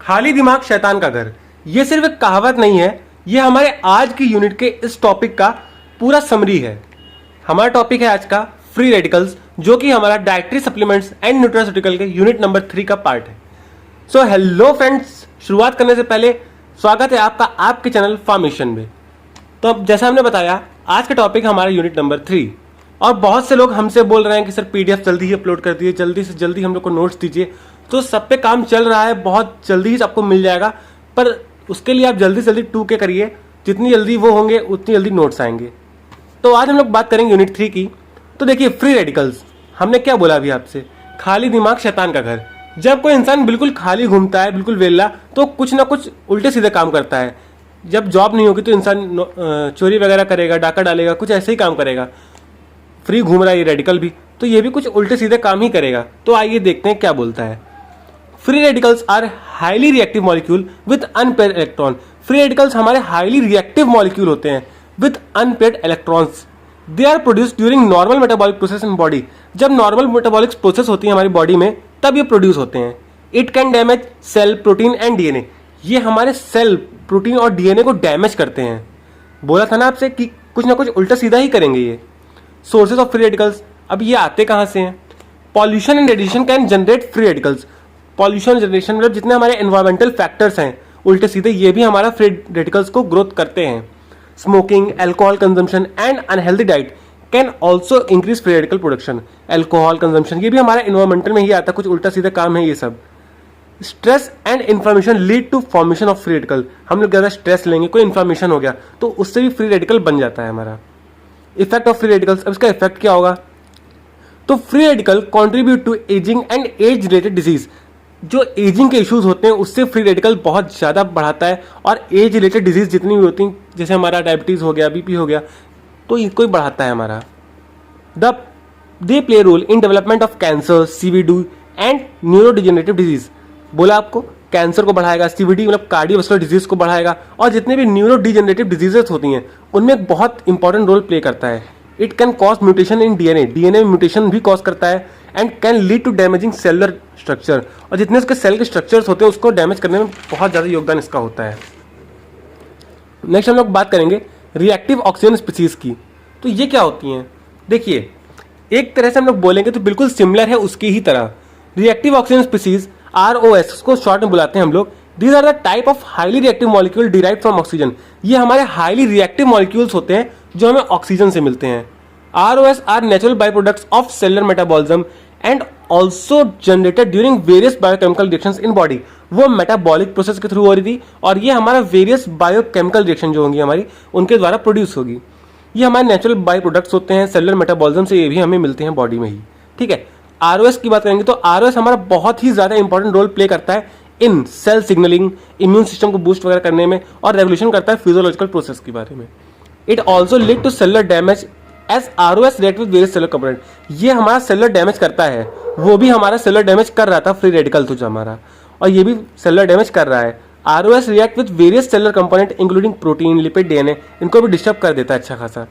खाली दिमाग शैतान का घर। ये सिर्फ एक कहावत नहीं है, ये हमारे आज की यूनिट के इस टॉपिक का पूरा समरी है। हमारा टॉपिक है आज का फ्री रेडिकल्स, जो कि हमारा डाइटरी सप्लीमेंट्स एंड न्यूट्रास्यूटिकल के यूनिट नंबर 3 का पार्ट है। सो हेलो फ्रेंड्स, शुरुआत करने से पहले स्वागत है आपका आपके चैनल फार्मेशन में। तो अब जैसा हमने बताया, आज का टॉपिक हमारा यूनिट नंबर 3 और बहुत से लोग हमसे बोल रहे हैं कि सर पीडीएफ जल्दी ही अपलोड कर दिए, जल्दी से जल्दी हम लोग को नोट्स दीजिए। तो सब पे काम चल रहा है, बहुत जल्दी ही आपको मिल जाएगा, पर उसके लिए आप जल्दी से जल्दी 2K करिए। जितनी जल्दी वो होंगे उतनी जल्दी नोट्स आएंगे। तो आज हम लोग बात करेंगे यूनिट 3 की। तो देखिए, फ्री रेडिकल्स, हमने क्या बोला अभी आपसे, खाली दिमाग शैतान का घर। जब कोई इंसान बिल्कुल खाली घूमता है, बिल्कुल वेला, तो कुछ ना कुछ उल्टे सीधे काम करता है। जब जॉब नहीं होगी तो इंसान चोरी वगैरह करेगा, डाका डालेगा, कुछ ऐसे ही काम करेगा। फ्री घूम रहा है ये रेडिकल भी, तो ये भी कुछ उल्टे सीधे काम ही करेगा। तो आइए देखते हैं क्या बोलता है। Free radicals are highly reactive molecule with unpaired electron. Free radicals हमारे हाईली रिएक्टिव मॉलिक्यूल होते हैं with unpaired electrons. They are produce during normal metabolic process in body. जब नॉर्मल मेटाबॉलिक प्रोसेस होती है हमारी बॉडी में, तब ये प्रोड्यूस होते हैं। It can damage cell, protein and DNA. ये हमारे सेल, प्रोटीन और डीएनए को डैमेज करते हैं। बोला था ना आपसे कि कुछ ना कुछ उल्टा सीधा ही करेंगे ये। सोर्सेज ऑफ फ्री रेडिकल्स, अब ये आते कहाँ से हैं? Pollution and radiation can generate free radicals. Pollution generation मतलब जितने हमारे एनवायरमेंटल फैक्टर्स हैं उल्टे सीधे, ये भी हमारा फ्री रेडिकल्स को ग्रोथ करते हैं। Smoking, alcohol consumption and unhealthy diet can also increase free radical production. Alcohol consumption ये भी हमारा एनवायरमेंटल में ही आता है, कुछ उल्टा सीधा काम है ये सब। Stress and inflammation lead to formation of free radical. हम लोग ज़्यादा स्ट्रेस लेंगे, कोई इन्फ्लामेशन हो गया, तो उससे भी फ्री रेडिकल बन जाता है हमारा। इफेक्ट ऑफ फ्री रेडिकल्स, अब इसका इफेक्ट क्या होगा? तो free radical contribute to ageing and age related disease. जो एजिंग के इश्यूज होते हैं उससे फ्री रेडिकल बहुत ज़्यादा बढ़ाता है, और एज रिलेटेड डिजीज जितनी भी होती हैं, जैसे हमारा डायबिटीज़ हो गया, बीपी हो गया, तो इनको ही बढ़ाता है हमारा। They play role in development of cancer, CVD and neurodegenerative disease. बोला आपको, कैंसर को बढ़ाएगा, सीवीडी मतलब कार्डियोवास्कुलर डिजीज को बढ़ाएगा, और जितने भी न्यूरोडिजेनरेटिव डिजीजेस होती हैं उनमें बहुत इंपॉर्टेंट रोल प्ले करता है। It can cause mutation in DNA, DNA में म्यूटेशन भी कॉज करता है, and can lead to damaging cellular structure. और जितने उसके सेल के स्ट्रक्चर्स होते हैं उसको डैमेज करने में बहुत ज़्यादा योगदान इसका होता है। नेक्स्ट हम लोग बात करेंगे रिएक्टिव ऑक्सीजन स्पीसीज की। तो ये क्या होती हैं? देखिए, एक तरह से हम लोग बोलेंगे तो बिल्कुल सिमिलर है उसकी ही तरह। रिएक्टिव ऑक्सीजन स्पीसीज, ROS, उसको शॉर्ट में बुलाते हैं हम लोग। These are the type of highly reactive molecule derived from oxygen. ये हमारे हाईली रिएक्टिव मॉलिक्यूल्स होते हैं जो हमें ऑक्सीजन से मिलते हैं। ROS are natural by products of cellular metabolism and also generated during various biochemical reactions in body. वो मेटाबॉलिक प्रोसेस के थ्रू हो रही थी, और ये हमारा वेरियस बायोकेमिकल रिएक्शन जो होंगी हमारी, उनके द्वारा प्रोड्यूस होगी। ये हमारे नेचुरल बाई प्रोडक्ट्स होते हैं सेलुलर मेटाबॉलिज्म से, ये भी हमें मिलते हैं बॉडी में ही। ठीक है, ROS की बात करेंगे तो ROS हमारा बहुत ही ज्यादा इंपॉर्टेंट रोल प्ले करता है इन सेल सिग्नलिंग, इम्यून सिस्टम को बूस्ट वगैरह करने में, और रेगुलेशन करता है फिजियोलॉजिकल प्रोसेस के बारे में। It also lead to cellular damage as ROS react with various cellular component. ये हमारा सेलुलर डैमेज करता है, वो भी हमारा सेलुलर डैमेज कर रहा था फ्री रेडिकल तो जो हमारा, और ये भी सेलुलर डैमेज कर रहा है। ROS react with various cellular component including protein, lipid, DNA, इनको भी डिस्टर्ब कर देता है अच्छा खासा।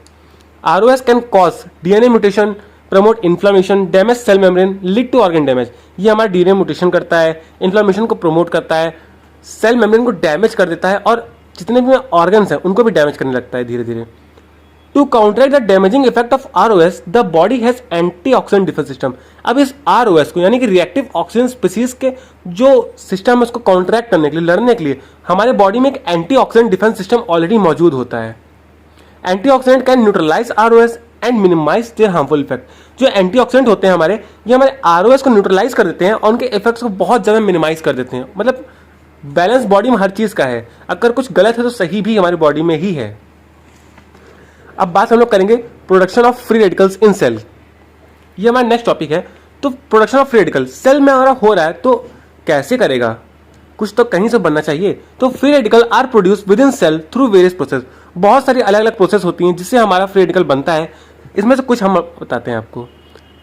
ROS can cause DNA mutation, promote inflammation, damage cell membrane, lead to organ damage. ये हमारा डीएनए म्यूटेशन करता है, इन्फ्लामेशन को प्रमोट करता है, सेल मेम्ब्रेन को डैमेज कर देता है, और जितने भी ऑर्गन्स हैं उनको भी डैमेज करने लगता है धीरे धीरे। To counteract the damaging effect of ROS, the body has antioxidant defence system. अब इस ROS को, यानी कि रिएक्टिव ऑक्सीजन स्पीसीज के जो सिस्टम है उसको काउंटरैक्ट करने के लिए, लड़ने के लिए, हमारे बॉडी में एक एंटीऑक्सीडेंट डिफेंस सिस्टम ऑलरेडी मौजूद होता है। Antioxidant can neutralise ROS and minimise their harmful effect. जो एंटीऑक्सीडेंट होते हैं हमारे, ये हमारे ROS को न्यूट्रलाइज कर देते हैं और उनके इफेक्ट्स को बहुत ज़्यादा मिनिमाइज कर देते हैं। मतलब बैलेंस बॉडी में हर चीज़ का है, अगर कुछ गलत है तो सही भी हमारी बॉडी में ही है। अब बात हम लोग करेंगे production of free radicals in cell. ये हमारा नेक्स्ट टॉपिक है। तो production of free radical cell में हमारा हो रहा है, तो कैसे करेगा? कुछ तो कहीं से बनना चाहिए। तो free radical are produce within cell through various process. बहुत सारी अलग अलग प्रोसेस होती हैं जिससे हमारा फ्री रेडिकल बनता है। इसमें से कुछ हम बताते हैं आपको।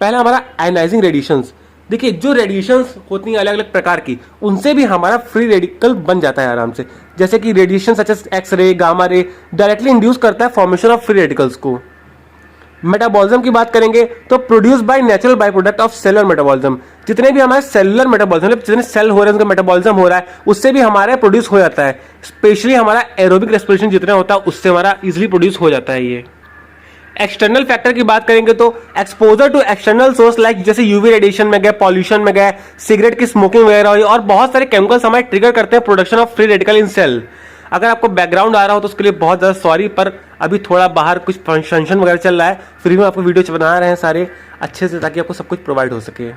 पहला हमारा आयनाइजिंग रेडिएशंस। देखिए, जो रेडिएशंस होती हैं अलग अलग प्रकार की, उनसे भी हमारा फ्री रेडिकल बन जाता है आराम से। जैसे कि radiation such as X ray, gamma ray directly induce करता है फॉर्मेशन ऑफ फ्री रेडिकल्स को। मेटाबॉलिज्म की बात करेंगे तो produce by natural by product of cellular metabolism. जितने भी हमारे सेलुलर मेटाबॉलिज्म, मतलब जितने सेल हो रहे हैं उनका मेटाबॉलिज्म हो रहा है, उससे भी हमारा प्रोड्यूस हो जाता है। स्पेशली हमारा एरोबिक रेस्पिरेशन जितना होता है उससे हमारा इजिली प्रोड्यूस हो जाता है ये। एक्सटर्नल फैक्टर की बात करेंगे तो exposure to external source like जैसे यूवी रेडिएशन में गए, पॉल्यूशन में गए, सिगरेट की स्मोकिंग वगैरह हुई, और बहुत सारे केमिकल्स हमारे ट्रिगर करते हैं production of free radical in cell. अगर आपको बैकग्राउंड आ रहा हो तो उसके लिए बहुत ज़्यादा सॉरी, पर अभी थोड़ा बाहर कुछ फंक्शन वगैरह चल रहा है, फ्री में आपको वीडियो बना रहे हैं सारे अच्छे से, ताकि आपको सब कुछ प्रोवाइड हो सके।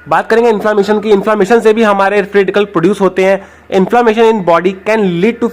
बात करेंगे इन्फ्लामेशन की। इन्फ्लामेशन से भी हमारे फ्री रेडिकल प्रोड्यूस होते हैं। Inflammation in body can lead to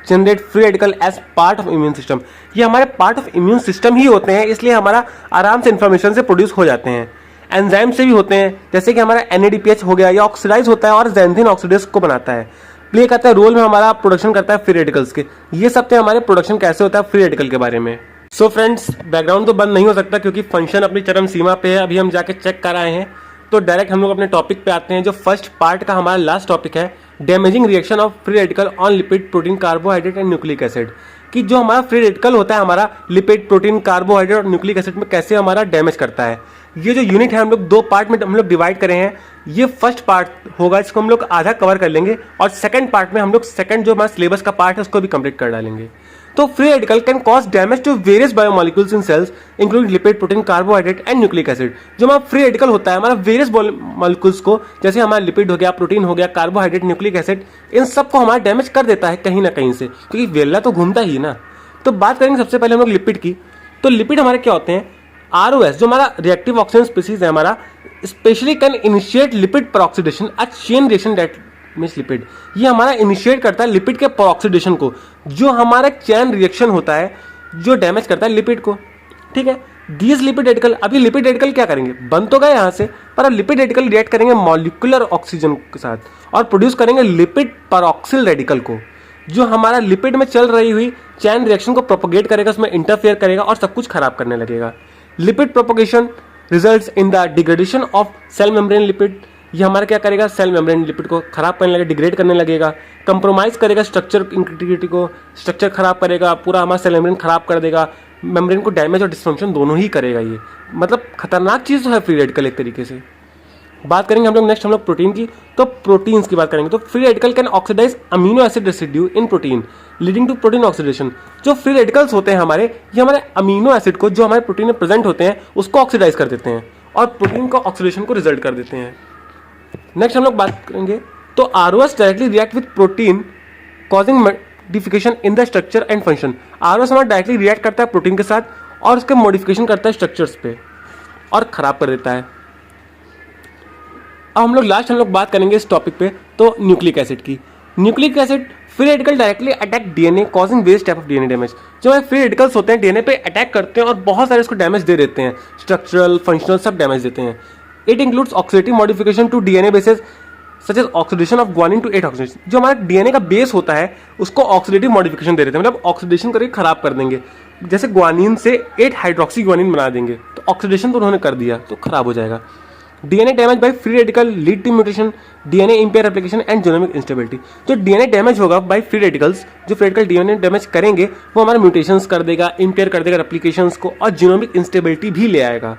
generate free radical as part of immune system. ये हमारे पार्ट ऑफ इम्यून सिस्टम ही होते हैं, इसलिए हमारा आराम से इन्फ्लामेशन से प्रोड्यूस हो जाते हैं। एंजाइम से भी होते हैं, जैसे कि हमारा NADPH हो गया, ये ऑक्सीडाइज होता है और ज़ैंथिन ऑक्सीडेज को बनाता है, प्ले करता है रोल में, हमारा प्रोडक्शन करता है फ्री रेडिकल्स के। ये सब थे हमारे प्रोडक्शन कैसे होता है फ्री रेडिकल के बारे में। सो फ्रेंड्स, बैकग्राउंड तो बंद नहीं हो सकता क्योंकि फंक्शन अपनी चरम सीमा पे है। अभी हम जाके चेक कर आए हैं, तो डायरेक्ट हम लोग अपने टॉपिक पे आते हैं। जो फर्स्ट पार्ट का हमारा लास्ट टॉपिक है, damaging reaction of free radical on lipid, protein, carbohydrate and nucleic acid. कि जो हमारा फ्री रेडिकल होता है हमारा लिपिड, प्रोटीन, कार्बोहाइड्रेट और न्यूक्लिक एसिड में कैसे हमारा डैमेज करता है। ये जो यूनिट है हम लोग दो पार्ट में हम लोग डिवाइड करे हैं। ये फर्स्ट पार्ट होगा, इसको हम लोग आधा कवर कर लेंगे, और सेकंड पार्ट में हम लोग सेकंड जो हमारा सिलेबस का पार्ट है उसको भी कंप्लीट कर डालेंगे। तो free radical can cause damage to various biomolecules in cells including lipid, protein, carbohydrate and nucleic acid. जो हमारा फ्री रेडिकल होता है हमारा वेरियस मॉलिक्यूल्स को, जैसे हमारा लिपिड हो गया, प्रोटीन हो गया, कार्बोहाइड्रेट, न्यूक्लिक एसिड, इन सबको हमारा डैमेज कर देता है कहीं ना कहीं से, क्योंकि वेला तो घूमता ही ना। तो बात करेंगे सबसे पहले हम लोग लिपिड की। तो लिपिड हमारे क्या होते हैं, ROS जो हमारा रिएक्टिव ऑक्सीजन स्पीसीज है हमारा, स्पेशली कैन इनिशिएट लिपिड पर oxidation, a chain reaction that means lipid. ये हमारा इनिशिएट करता है लिपिड के पर ऑक्सीडेशन को, जो हमारा चैन रिएक्शन होता है जो डैमेज करता है लिपिड को। ठीक है, दीज लिपिड रेडिकल, अभी लिपिड रेडिकल क्या करेंगे, बन तो गए यहाँ से, पर अब लिपिड रेडिकल रिएक्ट करेंगे मॉलिक्यूलर ऑक्सीजन के साथ और प्रोड्यूस करेंगे लिपिड परऑक्सिल रेडिकल को, जो हमारा लिपिड में चल रही हुई चैन रिएक्शन को प्रोपोगेट करेगा, उसमें इंटरफेयर करेगा और सब कुछ खराब करने लगेगा। Lipid propagation results in the degradation of cell membrane lipid. ये हमारा क्या करेगा, सेल मेम्ब्रेन लिपिड को खराब करने लगेगा, डिग्रेड करने लगेगा, कंप्रोमाइज करेगा स्ट्रक्चर इंटीग्रिटी को, स्ट्रक्चर खराब करेगा, पूरा हमारा सेल मेम्ब्रेन खराब कर देगा, मेम्ब्रेन को डैमेज और डिस्फंक्शन दोनों ही करेगा। ये मतलब खतरनाक चीज़ है फ्री रेडिकल एक तरीके से। बात करेंगे हम लोग नेक्स्ट हम लोग प्रोटीन की। तो प्रोटीन्स की बात करेंगे तो free radical can oxidise amino acid residue in protein leading to protein oxidation. जो फ्री रेडिकल्स होते हैं हमारे, ये हमारे अमीनो एसिड को जो हमारे प्रोटीन में प्रेजेंट होते हैं उसको ऑक्सीडाइज कर देते हैं और प्रोटीन को ऑक्सीडेशन को रिजल्ट कर देते हैं। नेक्स्ट हम लोग बात करेंगे तो ROS directly react with protein causing modification in the structure and function. ROS हमारा डायरेक्टली रिएक्ट करता है प्रोटीन के साथ और उसके मॉडिफिकेशन करता है स्ट्रक्चर्स पे और खराब कर देता है। अब हम लोग बात करेंगे इस टॉपिक पे तो न्यूक्लिक एसिड की। Nucleic acid free radical directly attack DNA causing various type of DNA damage. जो हमारे फ्री रेडिकल्स होते हैं DNA पे अटैक करते हैं और बहुत सारे उसको डैमेज दे देते हैं, स्ट्रक्चरल, फंक्शनल सब डैमेज देते हैं। It includes oxidative modification to DNA bases such as oxidation of guanine to 8 oxidation. जो हमारा DNA का बेस होता है उसको ऑक्सीडेटिव मॉडिफिकेशन दे देते हैं, मतलब ऑक्सीडेशन करके खराब कर देंगे। जैसे ग्वानिन से 8 हाइड्रोक्सी ग्वानिन बना देंगे, तो ऑक्सीडेशन तो उन्होंने कर दिया तो खराब हो जाएगा। DNA damage by free radical lead to mutation, DNA impair application and genomic instability. जो DNA डैमेज होगा बाय फ्री रेडिकल्स, जो फ्री रेडिकल DNA डैमेज करेंगे वो हमारे म्यूटेशंस कर देगा, इंपेयर कर देगा एप्लीकेशंस को और जीनोमिक इंस्टेबिलिटी भी ले आएगा।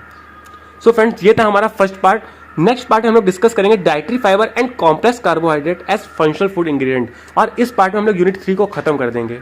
सो फ्रेंड्स, ये था हमारा फर्स्ट पार्ट। नेक्स्ट पार्ट हम लोग डिस्कस करेंगे dietary fibre and complex carbohydrate as functional food ingredient, और इस पार्ट में हम लोग यूनिट 3 को खत्म कर देंगे।